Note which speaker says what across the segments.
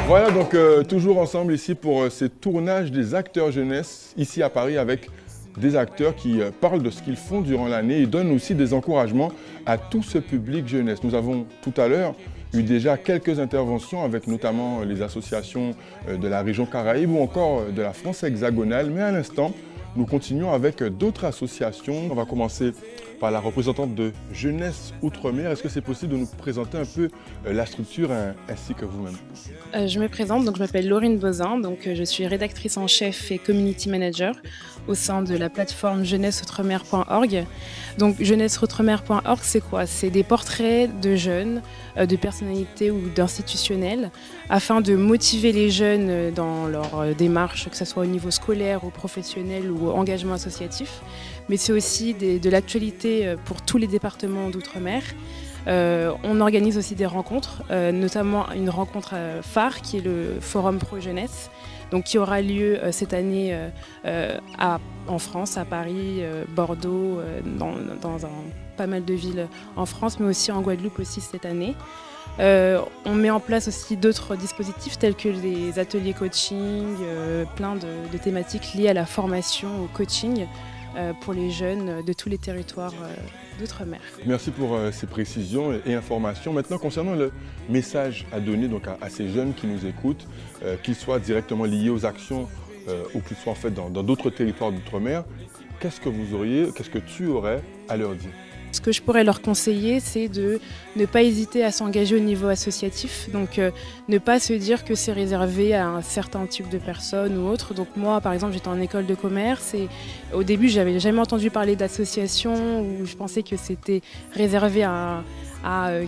Speaker 1: Voilà donc toujours ensemble ici pour ces tournages des acteurs jeunesse ici à Paris avec des acteurs qui parlent de ce qu'ils font durant l'année et donnent aussi des encouragements à tout ce public jeunesse. Nous avons tout à l'heure eu déjà quelques interventions avec notamment les associations de la région Caraïbe ou encore de la France hexagonale, mais à l'instant, nous continuons avec d'autres associations. On va commencer par la représentante de Jeunesse Outre-mer. Est-ce que c'est possible de nous présenter un peu la structure ainsi que vous-même?
Speaker 2: Je me présente, donc je m'appelle Laurine Bozin, donc je suis rédactrice en chef et community manager au sein de la plateforme jeunesseoutremer.org. Donc jeunesseoutremer.org, c'est quoi? C'est des portraits de jeunes, de personnalités ou d'institutionnels afin de motiver les jeunes dans leur démarche, que ce soit au niveau scolaire ou professionnel ou engagement associatif. Mais c'est aussi de l'actualité pour tous les départements d'outre-mer. On organise aussi des rencontres, notamment une rencontre phare qui est le Forum Pro Jeunesse, donc qui aura lieu cette année en France, à Paris, Bordeaux, dans pas mal de villes en France, mais aussi en Guadeloupe aussi cette année. On met en place aussi d'autres dispositifs tels que les ateliers coaching, plein de thématiques liées à la formation, au coaching pour les jeunes de tous les territoires d'outre-mer.
Speaker 1: Merci pour ces précisions et informations. Maintenant, concernant le message à donner donc, à ces jeunes qui nous écoutent, qu'ils soient directement liés aux actions ou qu'ils soient en fait dans d'autres territoires d'outre-mer, qu'est-ce que tu aurais à leur dire?
Speaker 2: Ce que je pourrais leur conseiller, c'est de ne pas hésiter à s'engager au niveau associatif. Donc ne pas se dire que c'est réservé à un certain type de personnes ou autres. Donc moi, par exemple, j'étais en école de commerce et au début, je n'avais jamais entendu parler d'associations où je pensais que c'était réservé à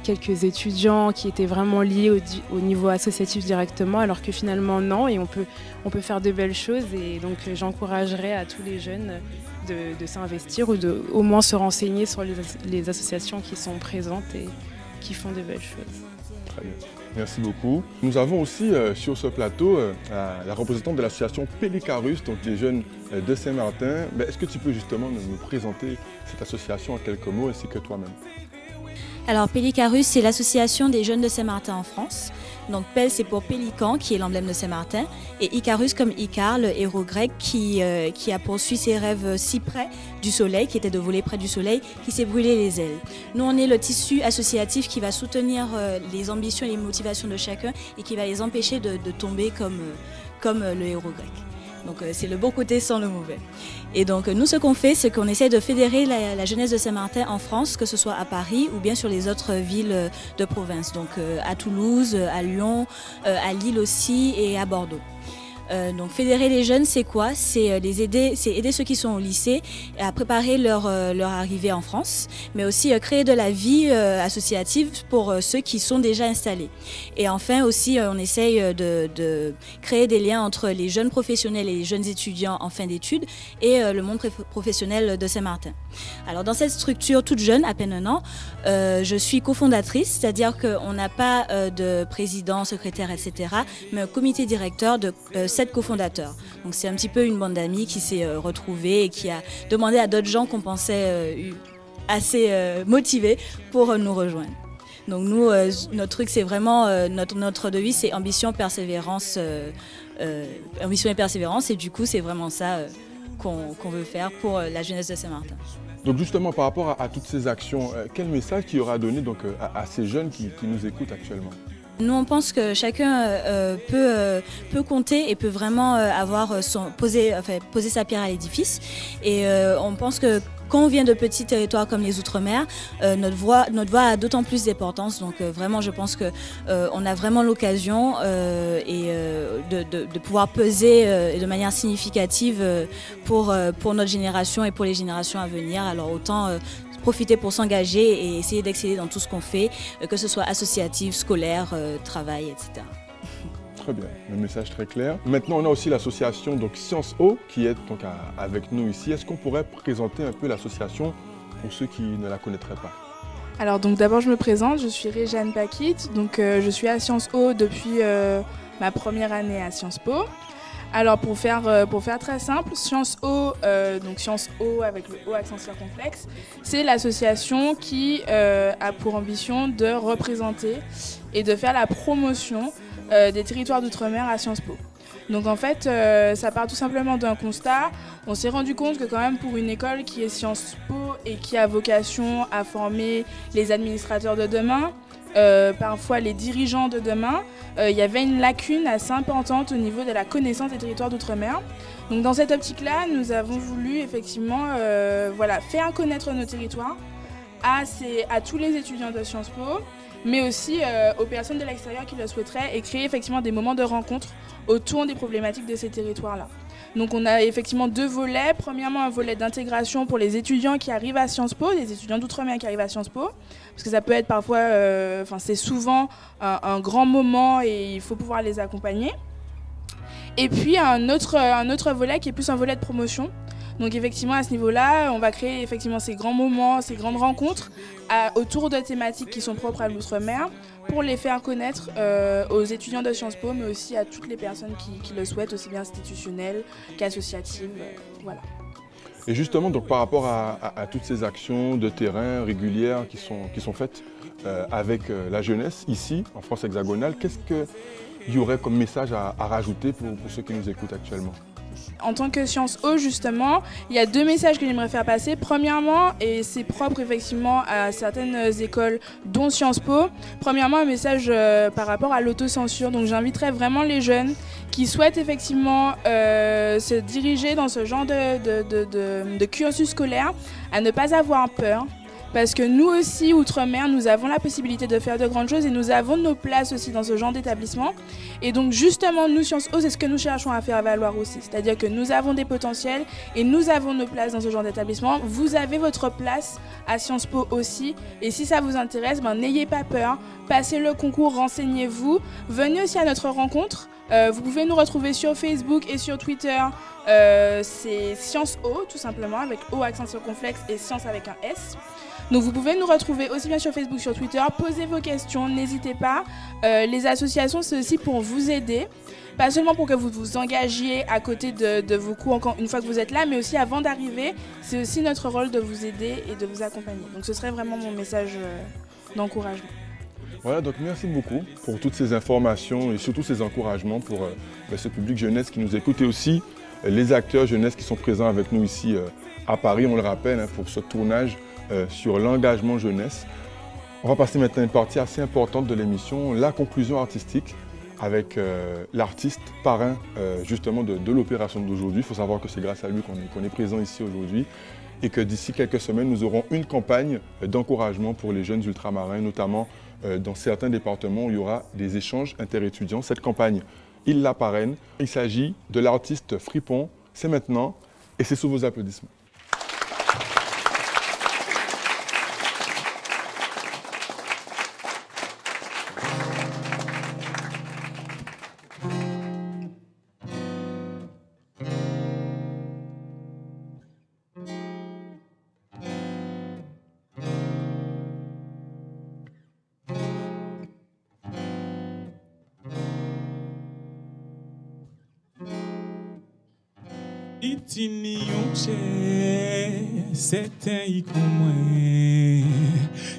Speaker 2: quelques étudiants qui étaient vraiment liés au niveau associatif directement, alors que finalement non, et on peut faire de belles choses. Et donc j'encouragerais à tous les jeunes de s'investir ou de au moins se renseigner sur les associations qui sont présentes et qui font de belles choses.
Speaker 1: Très bien. Merci beaucoup. Nous avons aussi sur ce plateau la représentante de l'association Pélicarus, donc les jeunes de Saint-Martin. Est-ce que tu peux justement nous présenter cette association en quelques mots ainsi que toi-même?
Speaker 3: Alors Pélicarus, c'est l'association des jeunes de Saint-Martin en France. Donc Pel, c'est pour Pélican, qui est l'emblème de Saint-Martin, et Icarus comme Icare, le héros grec qui a poursuivi ses rêves si près du soleil, qui était de voler près du soleil, qui s'est brûlé les ailes. Nous, on est le tissu associatif qui va soutenir les ambitions et les motivations de chacun et qui va les empêcher de tomber comme le héros grec. Donc c'est le bon côté sans le mauvais. Et donc nous, ce qu'on fait, c'est qu'on essaie de fédérer la jeunesse de Saint-Martin en France, que ce soit à Paris ou bien sur les autres villes de province. Donc à Toulouse, à Lyon, à Lille aussi et à Bordeaux. Donc fédérer les jeunes, c'est quoi? C'est aider ceux qui sont au lycée à préparer leur arrivée en France, mais aussi créer de la vie associative pour ceux qui sont déjà installés. Et enfin aussi, on essaye de créer des liens entre les jeunes professionnels et les jeunes étudiants en fin d'études et le monde professionnel de Saint-Martin. Alors dans cette structure toute jeune, à peine un an, je suis cofondatrice, c'est-à-dire qu'on n'a pas de président, secrétaire, etc., mais un comité directeur de 7 cofondateurs. Donc c'est un petit peu une bande d'amis qui s'est retrouvée et qui a demandé à d'autres gens qu'on pensait assez motivés pour nous rejoindre. Donc nous, notre truc, c'est vraiment, notre devise, c'est ambition, persévérance, ambition et persévérance, et du coup c'est vraiment ça qu'on veut faire pour la jeunesse de Saint-Martin.
Speaker 1: Donc justement, par rapport à toutes ces actions, quel message tu auras donné donc, à ces jeunes qui nous écoutent actuellement?
Speaker 3: Nous, on pense que chacun peut compter et peut vraiment poser sa pierre à l'édifice. Et on pense que quand on vient de petits territoires comme les Outre-mer, notre voix a d'autant plus d'importance. Donc vraiment, je pense qu'on a vraiment l'occasion de pouvoir peser de manière significative pour notre génération et pour les générations à venir. Alors autant profiter pour s'engager et essayer d'exceller dans tout ce qu'on fait, que ce soit associatif, scolaire, travail, etc.
Speaker 1: Très bien, le message très clair. Maintenant, on a aussi l'association Sciences O qui est donc avec nous ici. Est-ce qu'on pourrait présenter un peu l'association pour ceux qui ne la connaîtraient pas?
Speaker 4: Alors donc d'abord je me présente, je suis Réjeanne Paquit, donc je suis à Sciences O depuis ma première année à Sciences Po. Alors pour faire très simple, Sciences O, donc Sciences O avec le O accent circonflexe, c'est l'association qui a pour ambition de représenter et de faire la promotion des territoires d'outre-mer à Sciences Po. Donc en fait, ça part tout simplement d'un constat. On s'est rendu compte que quand même pour une école qui est Sciences Po et qui a vocation à former les administrateurs de demain, parfois les dirigeants de demain, il y avait une lacune assez importante au niveau de la connaissance des territoires d'outre-mer. Donc dans cette optique-là, nous avons voulu effectivement faire connaître nos territoires à tous les étudiants de Sciences Po, mais aussi aux personnes de l'extérieur qui le souhaiteraient, et créer effectivement des moments de rencontre autour des problématiques de ces territoires-là. Donc on a effectivement 2 volets. Premièrement, un volet d'intégration pour les étudiants qui arrivent à Sciences Po, les étudiants d'outre-mer qui arrivent à Sciences Po, parce que ça peut être parfois, c'est souvent un grand moment et il faut pouvoir les accompagner. Et puis un autre volet qui est plus un volet de promotion. Donc effectivement, à ce niveau-là, on va créer effectivement ces grands moments, ces grandes rencontres autour de thématiques qui sont propres à l'outre-mer pour les faire connaître aux étudiants de Sciences Po, mais aussi à toutes les personnes qui le souhaitent, aussi bien institutionnelles qu'associatives. Voilà.
Speaker 1: Et justement, donc, par rapport à toutes ces actions de terrain régulières qui sont faites avec la jeunesse ici, en France hexagonale, qu'est-ce qu'il y aurait comme message à rajouter pour ceux qui nous écoutent actuellement ?
Speaker 4: En tant que Sciences O, justement, il y a 2 messages que j'aimerais faire passer. Premièrement, et c'est propre effectivement à certaines écoles, dont Sciences Po, premièrement, un message par rapport à l'autocensure. Donc j'inviterais vraiment les jeunes qui souhaitent effectivement se diriger dans ce genre de cursus scolaire à ne pas avoir peur. Parce que nous aussi, Outre-mer, nous avons la possibilité de faire de grandes choses et nous avons nos places aussi dans ce genre d'établissement. Et donc justement, nous, Sciences O, c'est ce que nous cherchons à faire valoir aussi. C'est-à-dire que nous avons des potentiels et nous avons nos places dans ce genre d'établissement. Vous avez votre place à Sciences Po aussi. Et si ça vous intéresse, n'ayez pas peur. Passez le concours, renseignez-vous. Venez aussi à notre rencontre. Vous pouvez nous retrouver sur Facebook et sur Twitter. C'est Sciences O, tout simplement, avec O accent circonflexe et Sciences avec un S. Donc vous pouvez nous retrouver aussi bien sur Facebook, sur Twitter. Posez vos questions, n'hésitez pas. Les associations, c'est aussi pour vous aider. Pas seulement pour que vous vous engagiez à côté de vos cours une fois que vous êtes là, mais aussi avant d'arriver, c'est aussi notre rôle de vous aider et de vous accompagner. Donc ce serait vraiment mon message d'encouragement.
Speaker 1: Voilà, donc merci beaucoup pour toutes ces informations et surtout ces encouragements pour ce public jeunesse qui nous écoute et aussi les acteurs jeunesse qui sont présents avec nous ici à Paris, on le rappelle, pour ce tournage sur l'engagement jeunesse. On va passer maintenant à une partie assez importante de l'émission, la conclusion artistique avec l'artiste parrain justement de l'opération d'aujourd'hui. Il faut savoir que c'est grâce à lui qu'on est présent ici aujourd'hui et que d'ici quelques semaines, nous aurons une campagne d'encouragement pour les jeunes ultramarins, notamment dans certains départements où il y aura des échanges interétudiants. Cette campagne, il la parraine. Il s'agit de l'artiste Fripon. C'est maintenant et c'est sous vos applaudissements.
Speaker 5: Itini yonche, c'est un moi.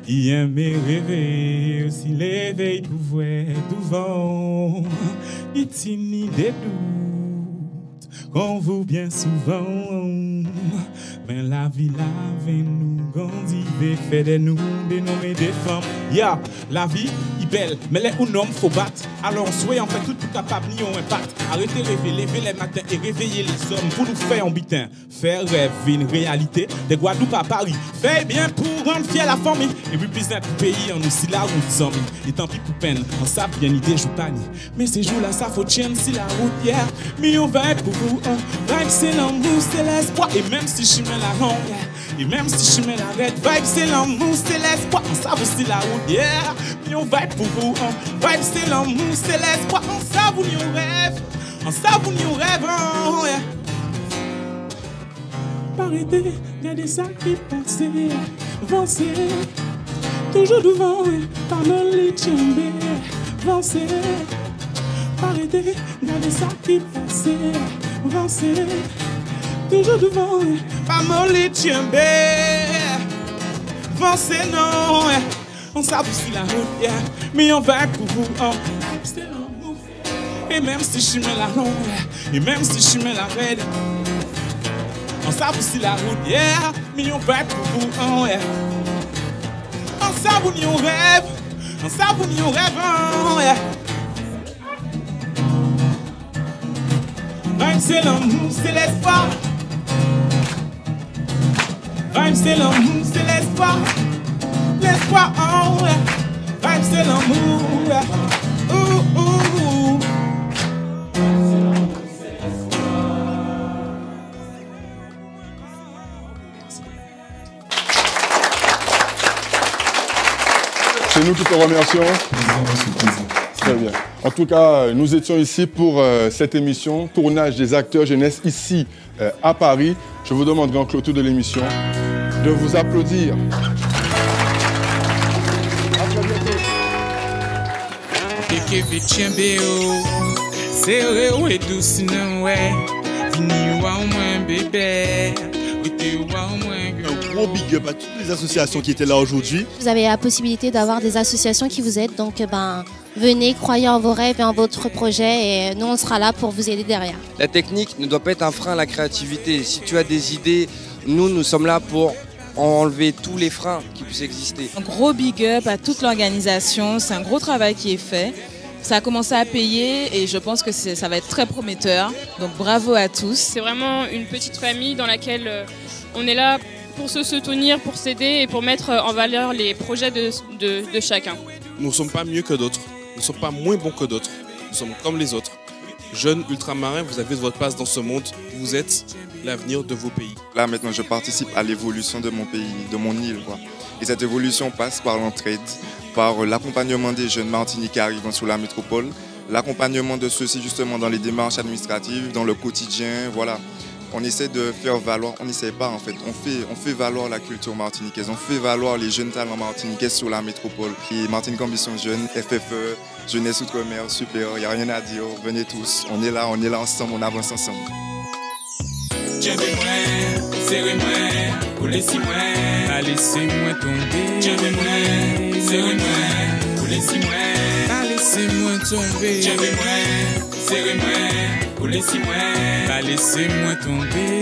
Speaker 5: Il aime rêver, aussi l'éveil pouvoir devant. Itini des doutes, qu'on vous bien souvent. Mais la vie lave nous grandit, fait de nous dénommer des femmes. Ya, la vie est belle, mais les hommes faut battre. Alors soyons en fait tout capable ni un impact. Arrêtez de rêver, lever les matins et réveiller les hommes pour nous faire un butin. Faire rêve une réalité de Guadeloupe à Paris. Fait bien pour rendre fier la famille. Et puis plus notre pays en aussi la route sans mine. Et tant pis pour peine, en ça bien idée je pas ni. Mais ces jours-là ça faut tienne si la route hier. Mais on va être pour vous, vibe c'est l'amour, c'est l'espoir. Et même si je mets la honte, et même si je mets la red, vibe c'est l'amour, c'est l'espoir. On ça aussi la route hier. Mais on va être pour vous, vibe c'est l'amour, c'est l'espoir. On ça vous n'y rêve. En ça, vous n'y rêve, yeah. Arrêtez, regardez ça qui passe, avancez, toujours devant, par nos les chambres, avancez, arrêter, regardez ça qui passe, avancer, toujours devant, pas molly tiembe, avancer non, on s'abousse la route, mais on va pour vous, c'est l'amour, et même si je mets la longue, et même si je mets la raide, on s'abousse la route, mais on va pour vous, on s'abousse on rêve, on s'abousse on rêve, Vibe c'est l'amour, c'est l'espoir. Vibe c'est l'amour, c'est l'espoir. L'espoir, oh ouais. Vibe c'est l'amour, ouh, ouh.
Speaker 1: C'est nous qui te remercions. Très bien. En tout cas, nous étions ici pour cette émission, tournage des acteurs jeunesse ici à Paris. Je vous demanderai en clôture de l'émission de vous applaudir.
Speaker 6: Un gros big up à toutes les associations qui étaient là aujourd'hui.
Speaker 7: Vous avez la possibilité d'avoir des associations qui vous aident, donc venez, croyez en vos rêves et en votre projet et nous on sera là pour vous aider derrière.
Speaker 8: La technique ne doit pas être un frein à la créativité. Si tu as des idées, nous sommes là pour enlever tous les freins qui puissent exister.
Speaker 9: Un gros big up à toute l'organisation, c'est un gros travail qui est fait. Ça a commencé à payer et je pense que ça va être très prometteur. Donc bravo à tous.
Speaker 2: C'est vraiment une petite famille dans laquelle on est là pour se soutenir, pour s'aider et pour mettre en valeur les projets de chacun.
Speaker 10: Nous ne sommes pas mieux que d'autres, nous ne sommes pas moins bons que d'autres, nous sommes comme les autres. Jeunes ultramarins, vous avez votre place dans ce monde, vous êtes l'avenir de vos pays.
Speaker 11: Là maintenant je participe à l'évolution de mon pays, de mon île. Et cette évolution passe par l'entraide, par l'accompagnement des jeunes Martiniquais arrivant sur la métropole, l'accompagnement de ceux-ci justement dans les démarches administratives, dans le quotidien, voilà. On essaie de faire valoir, on n'essaie pas en fait, on fait valoir la culture martiniquaise, on fait valoir les jeunes talents martiniquais sur la métropole. Et Martinique Ambition Jeune, FFE, Jeunesse Outre-mer, super, il n'y a rien à dire, venez tous, on est là ensemble, on avance ensemble.
Speaker 5: Laissez-moi tomber. Laissez-moi tomber. Laissez-moi tomber.